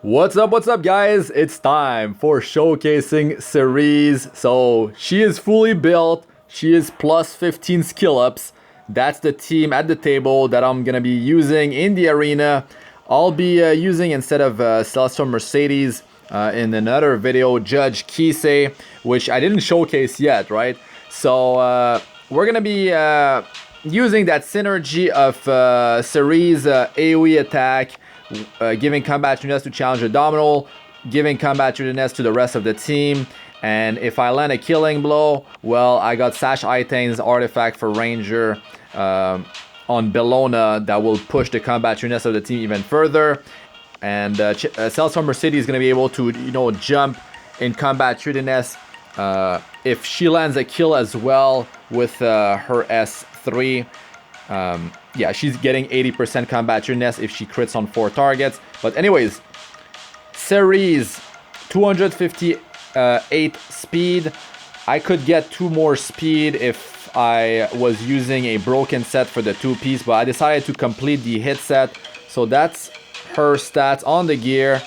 What's up guys? It's time for showcasing Cerise. So she is fully built, she is plus 15 skill ups. That's the team at the table that I'm gonna be using in the arena. I'll be using, instead of Celestial Mercedes, in another video, Judge Kisei, which I didn't showcase yet, right? So we're gonna be using that synergy of Cerise AoE attack, giving combat units to Challenger Dominiel, giving combat units to the rest of the team. And if I land a killing blow, well, I got Sash Itane's artifact for Ranger on Bellona that will push the combat units of the team even further. And Celestial Mercedes is going to be able to, jump in combat units if she lands a kill as well with her S3. Yeah, she's getting 80% combat units if she crits on 4 targets. But anyways, Cerise, 258 speed. I could get 2 more speed if I was using a broken set for the 2-piece, but I decided to complete the hit set. So that's her stats on the gear.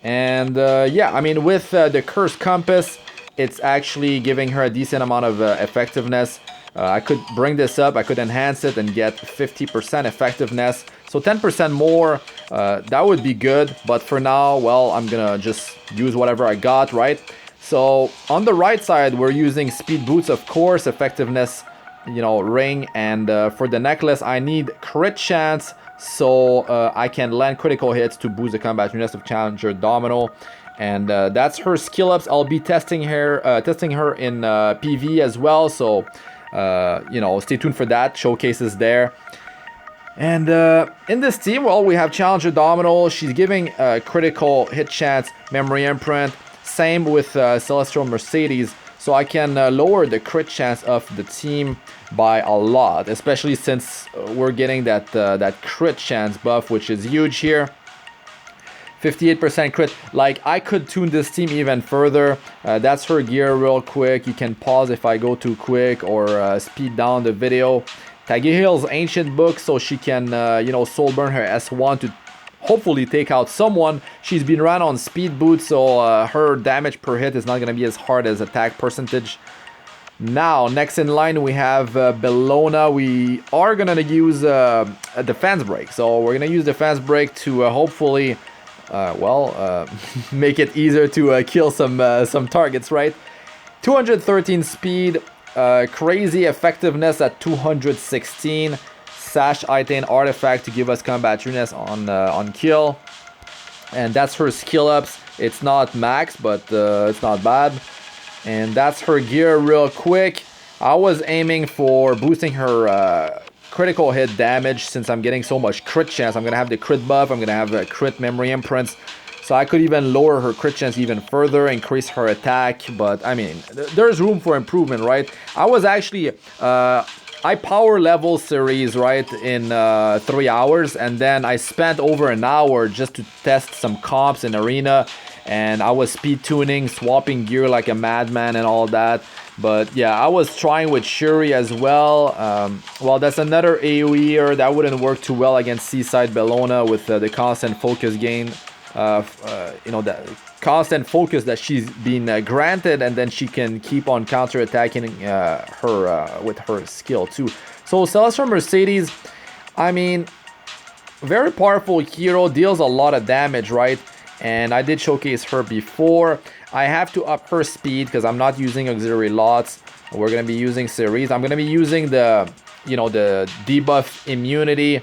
And yeah, I mean, with the Cursed Compass, it's actually giving her a decent amount of effectiveness. I could bring this up, I could enhance it and get 50% effectiveness. So 10% more, that would be good. But for now, well, I'm gonna just use whatever I got, right? So on the right side, we're using speed boots, of course, effectiveness, ring. And for the necklace, I need crit chance, so I can land critical hits to boost the combat units of Challenger Dominiel. And that's her skill ups. I'll be testing her in PV as well. So stay tuned for that. Showcases there. And in this team, well, we have Challenger Dominiel. She's giving critical hit chance, memory imprint. Same with Celestial Mercedes. So I can lower the crit chance of the team by a lot, especially since we're getting that crit chance buff, which is huge here. 58% crit. Like, I could tune this team even further. That's her gear real quick. You can pause if I go too quick, or speed down the video. Tagihil's ancient book, so she can soul burn her S1 to hopefully take out someone. She's been run on speed boots, so her damage per hit is not going to be as hard as attack percentage. Now, next in line, we have Bellona. We are going to use a defense break. So we're going to use defense break to hopefully make it easier to kill some targets, right? 213 speed, crazy effectiveness at 216. Sash Itane artifact to give us combat units on kill, and that's her skill ups. It's not max, but it's not bad. And that's her gear real quick. I was aiming for boosting her critical hit damage, since I'm getting so much crit chance. I'm gonna have the crit buff, I'm gonna have a crit memory imprints, so I could even lower her crit chance even further, increase her attack. But I mean, there's room for improvement, right? I was actually I power level Cerise, right, in 3 hours, and then I spent over an hour just to test some comps in arena, and I was speed tuning, swapping gear like a madman and all that. But yeah, I was trying with Shuri as well. Well, that's another AoE that wouldn't work too well against Seaside Bellona with the constant focus gain. That constant focus that she's been granted, and then she can keep on counter-attacking her with her skill too. So Celestial Mercedes, I mean, very powerful hero, deals a lot of damage, right? And I did showcase her before. I have to up her speed because I'm not using auxiliary lots. We're going to be using Cerise. I'm going to be using the debuff immunity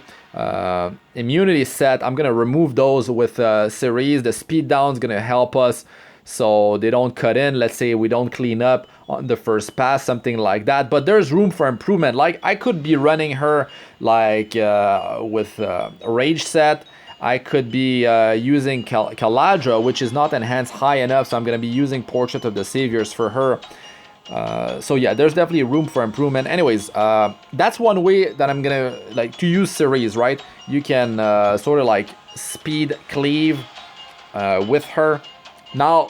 set. I'm going to remove those with Cerise. The speed down is going to help us so they don't cut in. Let's say we don't clean up on the first pass, something like that. But there's room for improvement. Like, I could be running her like with Rage set. I could be using Caladra, which is not enhanced high enough, so I'm going to be using Portrait of the Saviors for her. So yeah, there's definitely room for improvement. Anyways, that's one way that I'm going to use Cerise, right? You can sort of like speed cleave with her. Now,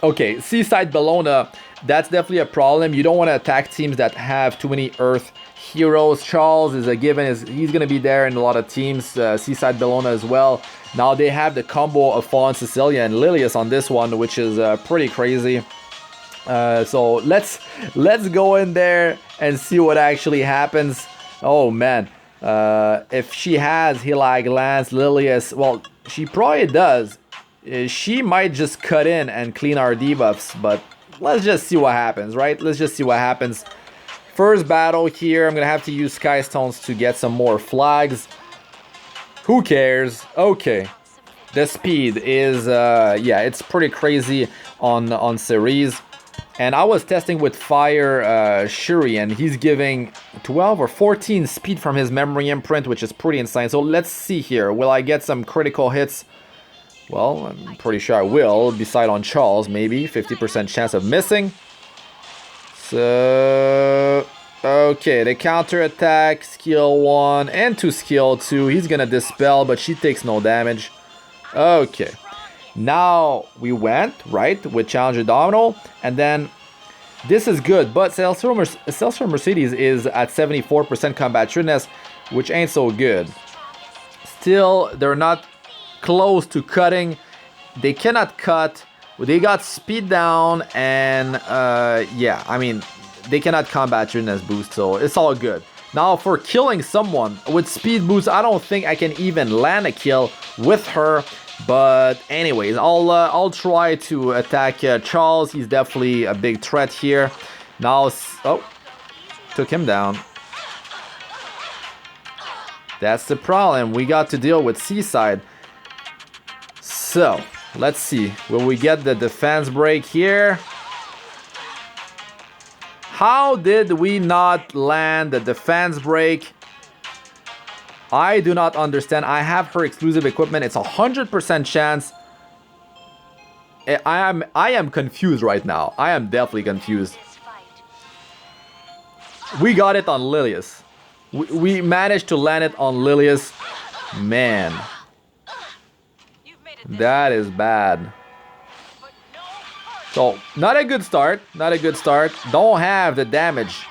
okay, Seaside Bellona, that's definitely a problem. You don't want to attack teams that have too many earth heroes. Charles is a given. He's going to be there in a lot of teams. Seaside Bellona as well. Now they have the combo of Fawn, Cecilia, and Lilius on this one, which is pretty crazy. So let's go in there and see what actually happens. Oh man, if she has Hilag, Lance, Lilius, well, she probably does. She might just cut in and clean our debuffs, but let's just see what happens, right? Let's just see what happens. First battle here, I'm gonna have to use Sky Stones to get some more flags. Who cares? Okay. The speed is, yeah, it's pretty crazy on Cerise. And I was testing with Fire Shuri, and he's giving 12 or 14 speed from his memory imprint, which is pretty insane. So let's see here. Will I get some critical hits? Well, I'm pretty sure I will. Beside on Charles, maybe. 50% chance of missing. So, okay, the counter attack, skill 1 and to skill 2. He's gonna dispel, but she takes no damage. Okay. Now we went, right, with Challenger Dominiel, and then this is good, but Celestial Mercedes is at 74% combat shrewdness, which ain't so good. Still, they're not close to cutting. They cannot cut. They got speed down, and yeah, I mean, they cannot combat shrewdness boost, so it's all good. Now, for killing someone with speed boost, I don't think I can even land a kill with her. But anyways, I'll try to attack Charles. He's definitely a big threat here. Now, oh, took him down. That's the problem. We got to deal with Seaside. So, let's see. Will we get the defense break here? How did we not land the defense break? I do not understand. I have her exclusive equipment. It's 100% chance. I am confused right now. I am definitely confused. We got it on Lilius. We managed to land it on Lilius. Man. That is bad. So, not a good start. Not a good start. Don't have the damage.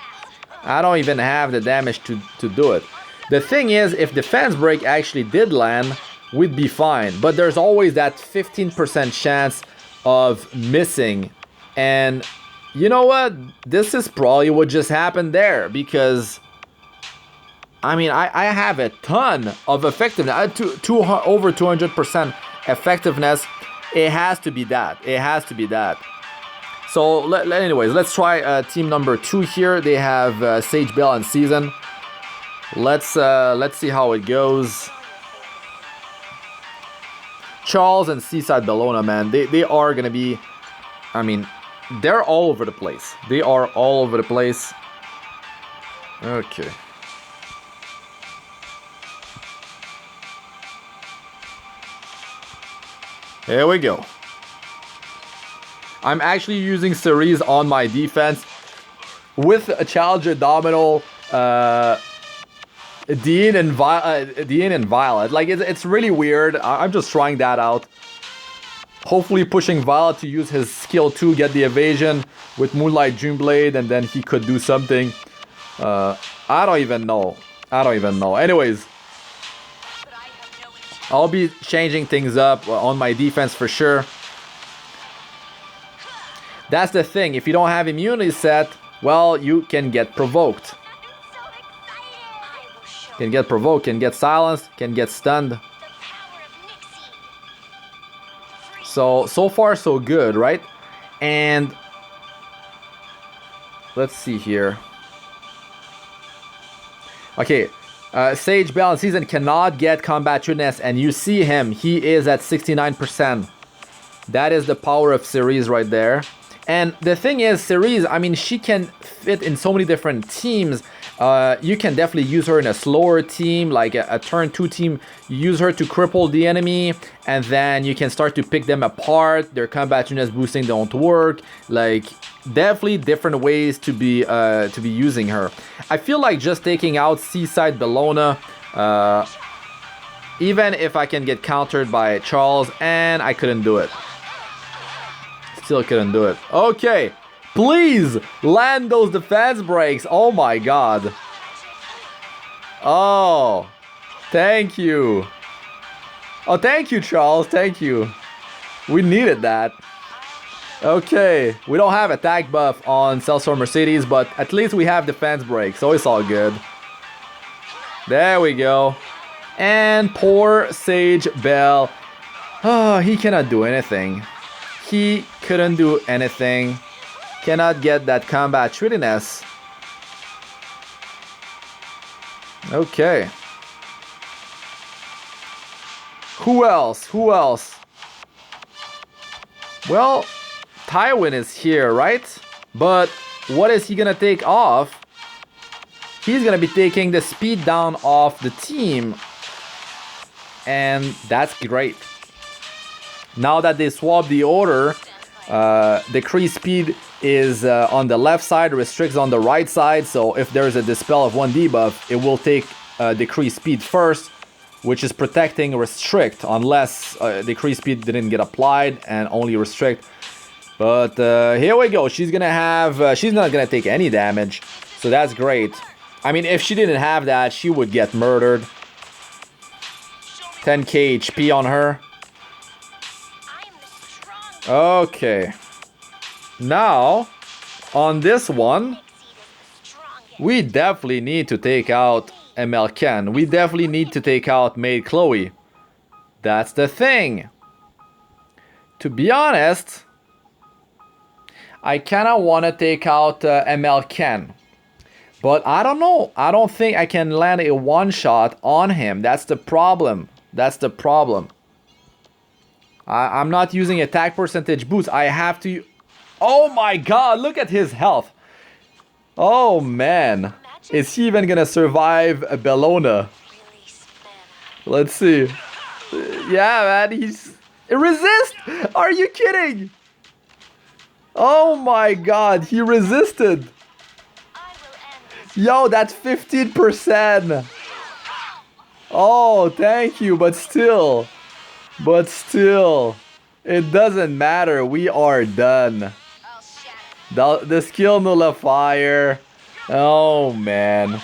I don't even have the damage to do it. The thing is, if defense break actually did land, we'd be fine. But there's always that 15% chance of missing. And you know what? This is probably what just happened there. Because, I mean, I have a ton of effectiveness. Over 200% effectiveness. It has to be that. It has to be that. So, anyways, let's try team number 2 here. They have Sage Bell and Season. Let's see how it goes. Charles and Seaside Bellona, man, they are gonna be, I mean, they're all over the place. They are all over the place. Okay. Here we go. I'm actually using Cerise on my defense with a Challenger Dominiel, Dean and Violet. Like, it's really weird. I'm just trying that out. Hopefully pushing Violet to use his skill 2, get the evasion with Moonlight Dreamblade, and then he could do something. I don't even know. I don't even know. Anyways, I'll be changing things up on my defense for sure. That's the thing. If you don't have immunity set, well, you can get provoked. Can get provoked, can get silenced, can get stunned. So far so good, right? And let's see here. Okay, Sage Bell and Season cannot get combat shrewdness, and you see him. He is at 69%. That is the power of Cerise right there. And the thing is, Cerise, I mean, she can fit in so many different teams. You can definitely use her in a slower team, like a turn 2 team. You use her to cripple the enemy, and then you can start to pick them apart. Their combat units boosting don't work. Like, definitely different ways to be using her. I feel like just taking out Seaside Bellona, even if I can get countered by Charles, and I couldn't do it. Still couldn't do it. Okay, please land those defense breaks. Oh my god. Oh, thank you. Oh, thank you, Charles. Thank you. We needed that. Okay, we don't have attack buff on Celestial Mercedes, but at least we have defense break, so it's all good. There we go. And poor Sage Bell. Oh, he cannot do anything. He couldn't do anything. Cannot get that combat readiness. Okay. Who else? Who else? Well, Tywin is here, right? But what is he gonna take off? He's gonna be taking the speed down off the team. And that's great. Now that they swapped the order, decrease speed is on the left side, restricts on the right side. So if there's a dispel of 1 debuff, it will take decrease speed first, which is protecting restrict unless decrease speed didn't get applied and only restrict. But here we go. She's gonna have. She's not gonna take any damage, so that's great. I mean, if she didn't have that, she would get murdered. 10k HP on her. Okay. Now, on this one, we definitely need to take out MLK. We definitely need to take out Maid Chloe. That's the thing. To be honest, I kinda wanna take out MLK. But I don't know. I don't think I can land a one-shot on him. That's the problem. That's the problem. I'm not using attack percentage boost. I have to... Oh my god, look at his health. Oh man. Is he even gonna survive a Bellona? Let's see. Yeah, man, he's... Resist! Are you kidding? Oh my god, he resisted. Yo, that's 15%. Oh, thank you, but still. But still. It doesn't matter. We are done. The skill nullifier. Oh, man.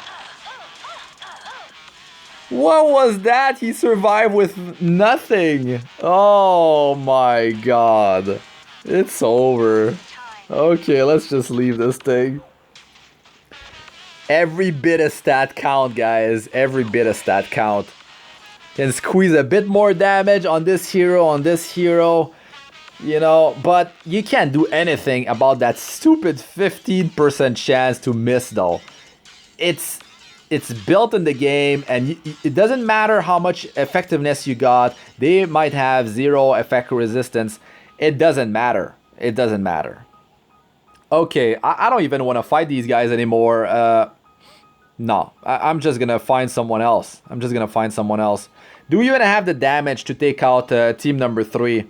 What was that? He survived with nothing. Oh, my God. It's over. Okay, let's just leave this thing. Every bit of stat count, guys. Every bit of stat count. Can squeeze a bit more damage on this hero, you know, but you can't do anything about that stupid 15% chance to miss, though. It's built in the game, and it doesn't matter how much effectiveness you got. They might have 0 effect resistance. It doesn't matter. It doesn't matter. Okay, I don't even want to fight these guys anymore. No, I'm just gonna find someone else. I'm just gonna find someone else. Do we even have the damage to take out team number 3?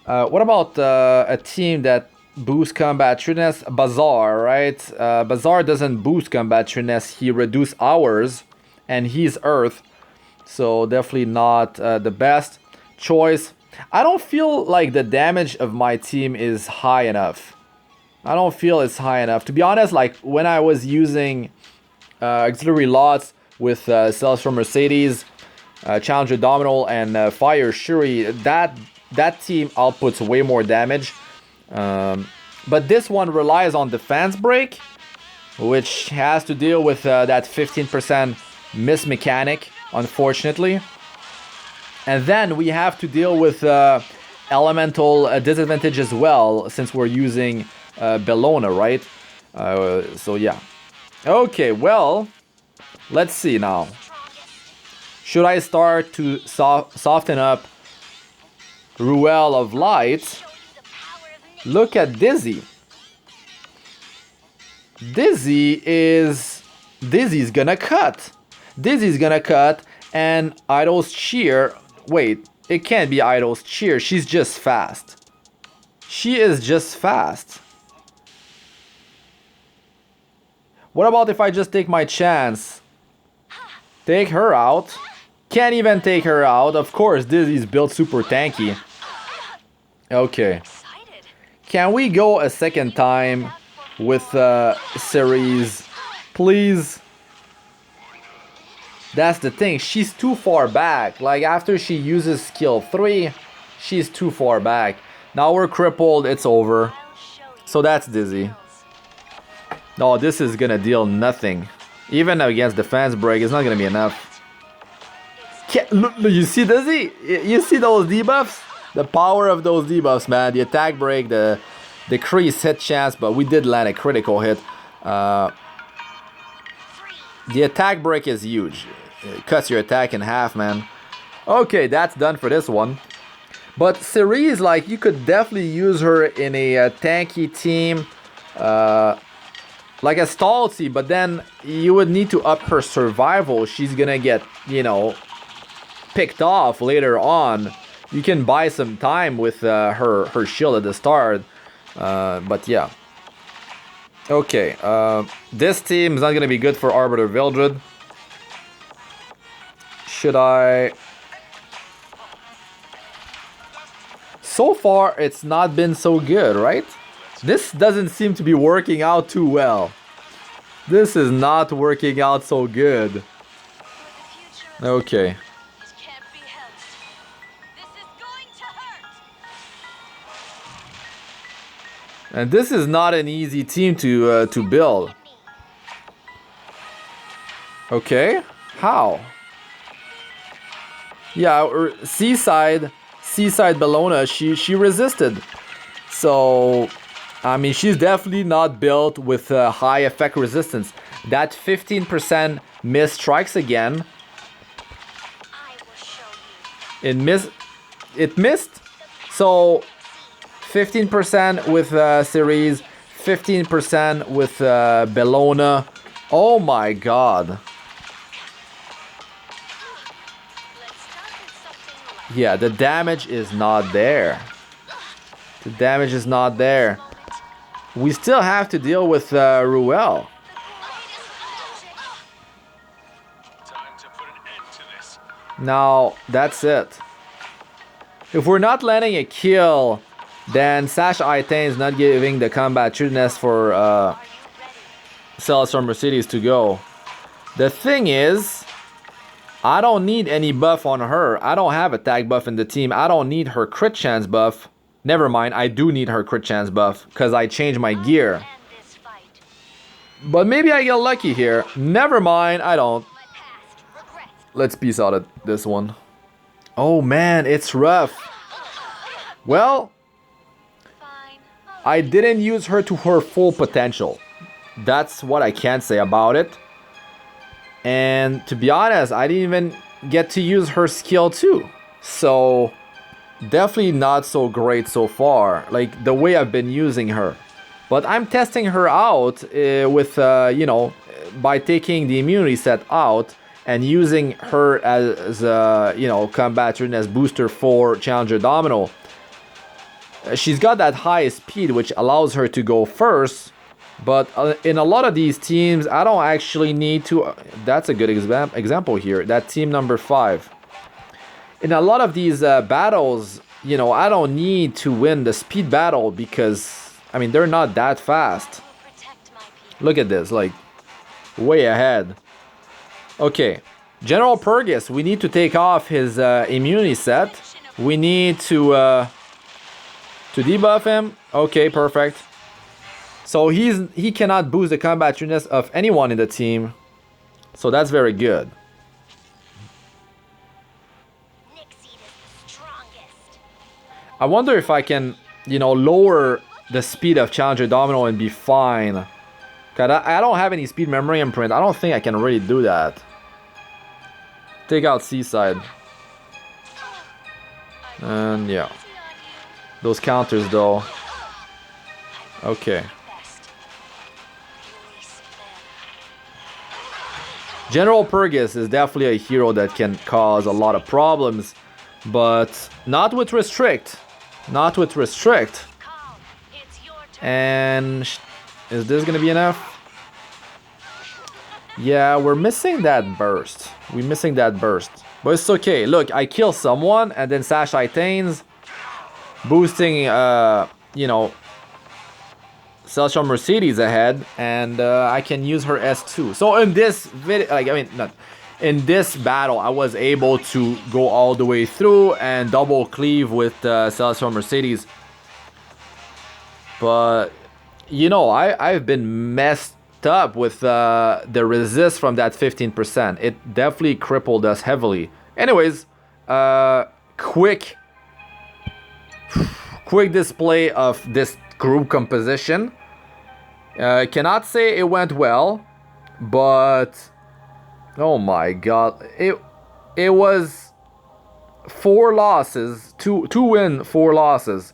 What about a team that boosts combat readiness? Bazaar, right? Bazaar doesn't boost combat readiness. He reduces ours, and he's Earth. So definitely not the best choice. I don't feel like the damage of my team is high enough. I don't feel it's high enough. To be honest, like when I was using auxiliary lots with Celestial Mercedes, Challenger Dominiel, and Fire Shuri, that team outputs way more damage. But this one relies on defense break, which has to deal with that 15% miss mechanic, unfortunately. And then we have to deal with elemental disadvantage as well, since we're using Bellona, right? So yeah. Okay, well, let's see now. Should I start to soften up Ruel of Light? Look at Dizzy. Dizzy's gonna cut. Dizzy's gonna cut, and Idol's Cheer. Wait, it can't be Idol's Cheer. She's just fast. She is just fast. What about if I just take my chance? Take her out. Can't even take her out. Of course, Dizzy's built super tanky. Okay. Can we go a second time with Cerise? Please? That's the thing. She's too far back. Like, after she uses skill 3, she's too far back. Now we're crippled. It's over. So that's dizzy. No, this is gonna deal nothing. Even against defense break, it's not gonna be enough. Look, you see dizzy? You see those debuffs? The power of those debuffs, man. The attack break, the decreased hit chance, but we did land a critical hit. The attack break is huge. It cuts your attack in half, man. Okay, that's done for this one. But Cerise, like, you could definitely use her in a tanky team. Like a Stalcy, but then you would need to up her survival. She's gonna get, you know, picked off later on. You can buy some time with her shield at the start. But yeah. Okay, this team is not gonna be good for Arbiter Vildred. Should I... So far, it's not been so good, right? This doesn't seem to be working out too well. This is not working out so good. Okay. And this is not an easy team to build. Okay, how? Yeah, Seaside Bellona, she resisted. So, I mean, she's definitely not built with high effect resistance. That 15% miss strikes again. It missed. So 15% with Cerise, 15% with Bellona. Oh my god. Yeah, the damage is not there. The damage is not there. We still have to deal with Ruel. Now, that's it. If we're not landing a kill, then Sash Aitain is not giving the combat trueness for Celestial Mercedes to go. The thing is, I don't need any buff on her. I don't have attack buff in the team. I don't need her crit chance buff. Never mind, I do need her crit chance buff because I changed my gear. But maybe I get lucky here. Never mind, I don't. Let's peace out at this one. Oh man, it's rough. Well, I didn't use her to her full potential. That's what I can say about it. And to be honest, I didn't even get to use her skill too. So, definitely not so great so far. Like, the way I've been using her. But I'm testing her out with, you know, by taking the immunity set out and using her as, you know, combat trueness booster for Challenger Dominiel. She's got that high speed, which allows her to go first. But in a lot of these teams, I don't actually need to... that's a good example here. That team number 5. In a lot of these battles, you know, I don't need to win the speed battle because, I mean, they're not that fast. Look at this, like, way ahead. Okay, General Purgus, we need to take off his immunity set. We need to debuff him. Okay, perfect. So he cannot boost the combat trueness of anyone in the team. So that's very good. I wonder if I can, you know, lower the speed of Challenger Dominiel and be fine. Cause I don't have any speed memory imprint. I don't think I can really do that. Take out Seaside. And yeah. Those counters though. Okay. General Purgus is definitely a hero that can cause a lot of problems, but not with Restrict. Not with Restrict. And is this gonna be enough? Yeah, we're missing that burst. We're missing that burst. But it's okay. Look, I kill someone and then Sash Aitains, boosting, you know, Celestial Mercedes ahead, and I can use her S2. So in this video, like, I mean, not in this battle, I was able to go all the way through and double cleave with Celestial Mercedes. But, you know, I've been messed up with the resist from that 15%. It definitely crippled us heavily. Anyways, quick display of this group composition. Cannot say it went well, but oh my god, it was 4 losses, 2 win, 4 losses.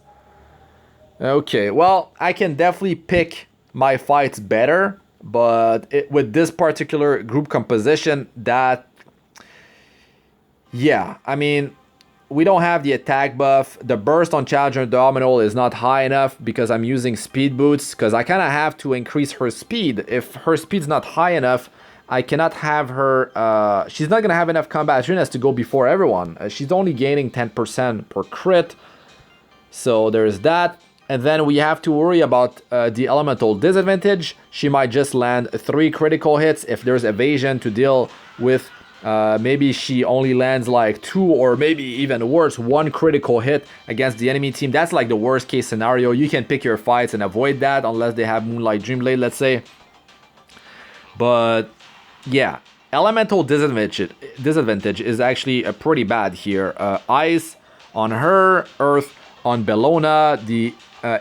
Okay, well, I can definitely pick my fights better, but with this particular group composition, that, yeah, I mean, we don't have the attack buff. The burst on Challenger Dominiel is not high enough because I'm using speed boots, because I kind of have to increase her speed. If her speed's not high enough, I cannot have her, she's not going to have enough combat units to go before everyone. She's only gaining 10% per crit, so there's that. And then we have to worry about the elemental disadvantage. She might just land 3 critical hits if there's evasion to deal with. Maybe she only lands like 2, or maybe even worse, 1 critical hit against the enemy team. That's like the worst case scenario. You can pick your fights and avoid that unless they have Moonlight Dreamblade, let's say. But yeah, elemental disadvantage is actually pretty bad here. Ice on her, Earth on Bellona. The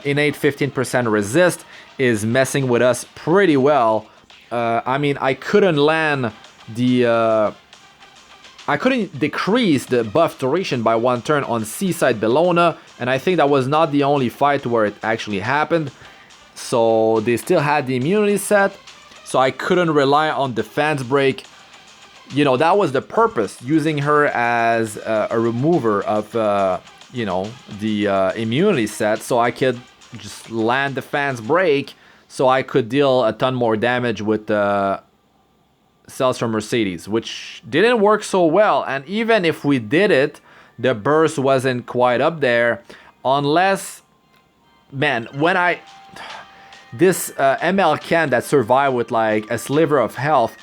innate 15% resist is messing with us pretty well. I mean, I couldn't land the... I couldn't decrease the buff duration by 1 turn on Seaside Bellona, and I think that was not the only fight where it actually happened. So they still had the immunity set, so I couldn't rely on defense break. You know, that was the purpose, using her as a remover of, you know, the immunity set, so I could just land defense break, so I could deal a ton more damage with the Celestial Mercedes, which didn't work so well. And even if we did it, the burst wasn't quite up there, unless, man, when this ML can that survived with like a sliver of health,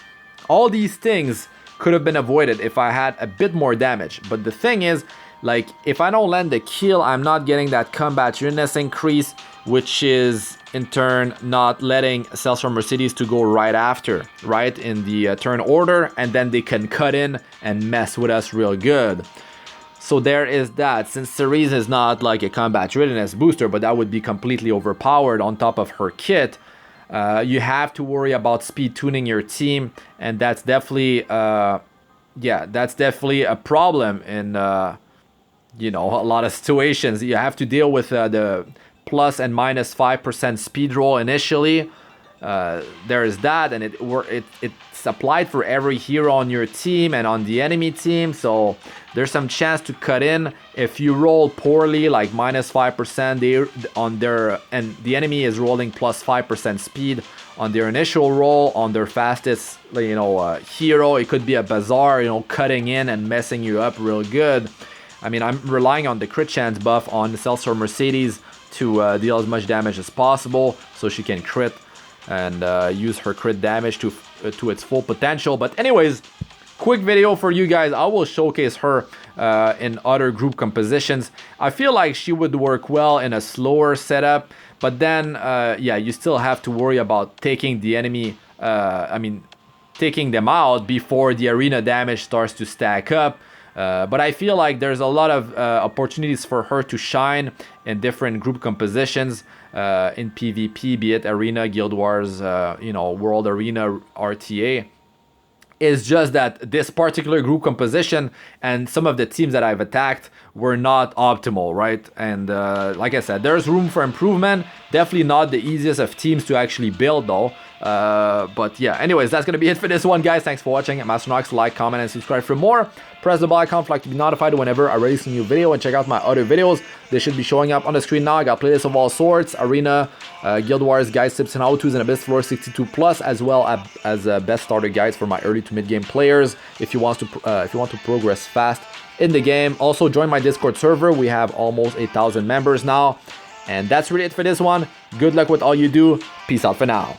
all these things could have been avoided if I had a bit more damage. But the thing is, like, if I don't land the kill, I'm not getting that combat units increase, which is in turn not letting Celestial Mercedes to go right after, right in the turn order, and then they can cut in and mess with us real good. So there is that. Since Cerise is not like a combat readiness booster, but that would be completely overpowered on top of her kit, you have to worry about speed tuning your team, and that's definitely yeah, that's definitely a problem in you know, a lot of situations. You have to deal with the plus and minus 5% speed roll initially. There is that, and it's applied for every hero on your team and on the enemy team, so there's some chance to cut in. If you roll poorly, like minus 5% on their, and the enemy is rolling plus 5% speed on their initial roll, on their fastest, you know, hero, it could be a Bazaar, you know, cutting in and messing you up real good. I mean, I'm relying on the crit chance buff on the Celestial Mercedes to deal as much damage as possible, so she can crit and use her crit damage to its full potential. But anyways, quick video for you guys. I will showcase her in other group compositions. I feel like she would work well in a slower setup, but then yeah, you still have to worry about taking the enemy, I mean, taking them out before the arena damage starts to stack up. But I feel like there's a lot of opportunities for her to shine in different group compositions in PvP, be it Arena, Guild Wars, you know, World Arena, RTA. It's just that this particular group composition and some of the teams that I've attacked were not optimal, right? And like I said, there's room for improvement. Definitely not the easiest of teams to actually build though. But yeah, anyways, that's gonna be it for this one, guys. Thanks for watching. I'm Astranox. Like, comment, and subscribe for more. Press the bell icon for like to be notified whenever I release a new video, and check out my other videos. They should be showing up on the screen now. I got playlists of all sorts: Arena, Guild Wars, guides, tips, and how-tos, and Abyss Floor 62+, as well as best starter guides for my early to mid-game players. If you want to progress fast in the game, also join my Discord server. We have almost 8,000 members now, and that's really it for this one. Good luck with all you do. Peace out for now.